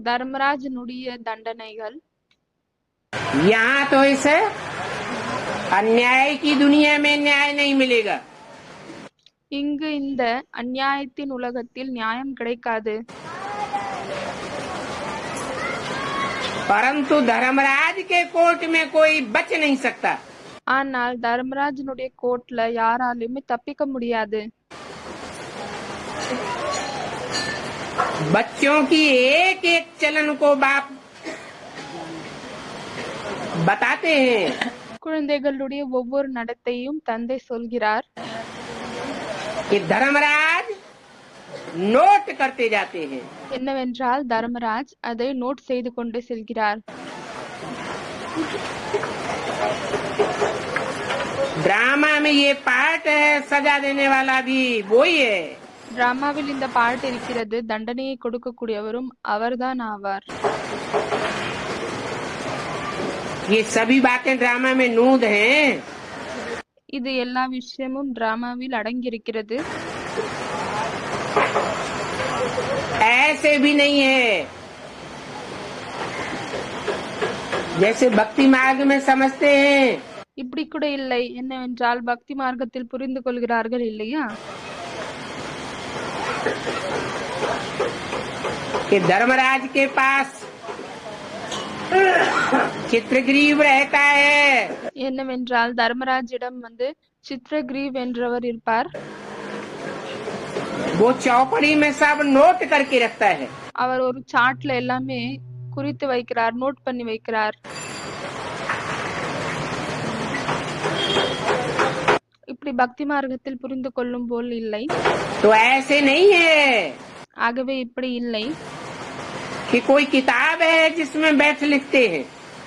தர்மராஜனுடைய தண்டனைகள். यहाँ तो इस अन्याय की दुनिया में न्याय नहीं मिलेगा, இங்கு இந்த அநியாயத்தின் உலகத்தில் நியாயம் கிடைக்காது. परंतु धर्मराज के कोर्ट में कोई बच नहीं सकता। ஆனால் தர்மராஜனுடைய கோர்ட்ல யாராலுமே தப்பிக்க முடியாது. बच्चों की एक एक चलन को बाप बताते हैं। குழந்தைகளுடைய ஒவ்வொரு நடத்தையும் தந்தை சொல்கிறார். कि धर्मराज नोट करते जाते हैं। என்னவென்றால் தர்மராஜ் அதை நோட் செய்து கொண்டு செல்கிறார். ड्रामा में ये पार्ट है, सजा देने वाला भी वही है। டிராமாவில் இந்த பாட்டு இருக்கிறது, தண்டனையை கொடுக்கக்கூடியவரும் அவர்தான் ஆவார். ये सभी बातें ड्रामा में नूद हैं। இது எல்லா விஷயமும் டிராமாவில் அடங்கியிருக்கிறது. ऐसे भी नहीं है जैसे भक्ति मार्ग में समझते हैं। இப்படி கூட இல்லை. என்னவென்றால் பக்தி மார்க்கத்தில் புரிந்து கொள்கிறார்கள் இல்லையா? कि धर्मराज के पास चित्रग्रीव रहता है। என்னவென்றால் தர்மராஜிடம் சித்ரகிரீவ் என்றவர் இருப்பார். वो चौपड़ी में सब नोट करके रखता है। அவர் ஒரு சார்ட்ல எல்லாமே குறித்து வைக்கிறார், நோட் பண்ணி வைக்கிறார். இப்படி பக்தி மார்க்கத்தில் புரிந்து கொள்ளும் போல் இல்லை. तो ऐसे नहीं है ஆகவே இப்படி இல்லை. कि कोई किताब है जिसमें बैठ लिखते हैं।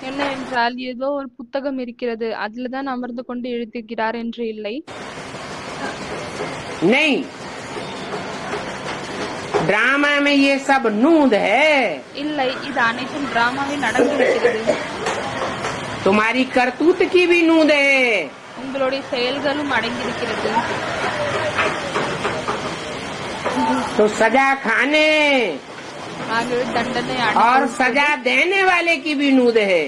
என்னவென்றால் ஏதோ ஒரு புத்தகம் இருக்கிறது, அதுலதான் அமர்ந்து கொண்டு எழுதுகிறார் என்று இல்லை. नहीं, ड्रामा में ये सब नूद है। இல்லை, இது அனைத்தும் டிராமாவில் அடங்கியிருக்கிறது. तुम्हारी करतूत की भी नूद है। உங்களுடைய செயல்களும் அடங்கியிருக்கிறது. तो सजा खाने ஆகவே தண்டனை और सजा देने वाले की भी नूद है।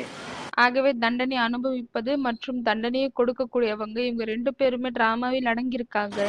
ஆகவே தண்டனை அனுபவிப்பது மற்றும் தண்டனையை கொடுக்கக்கூடியவங்க, இவங்க ரெண்டு பேருமே டிராமாவில் அடங்கியிருக்காங்க.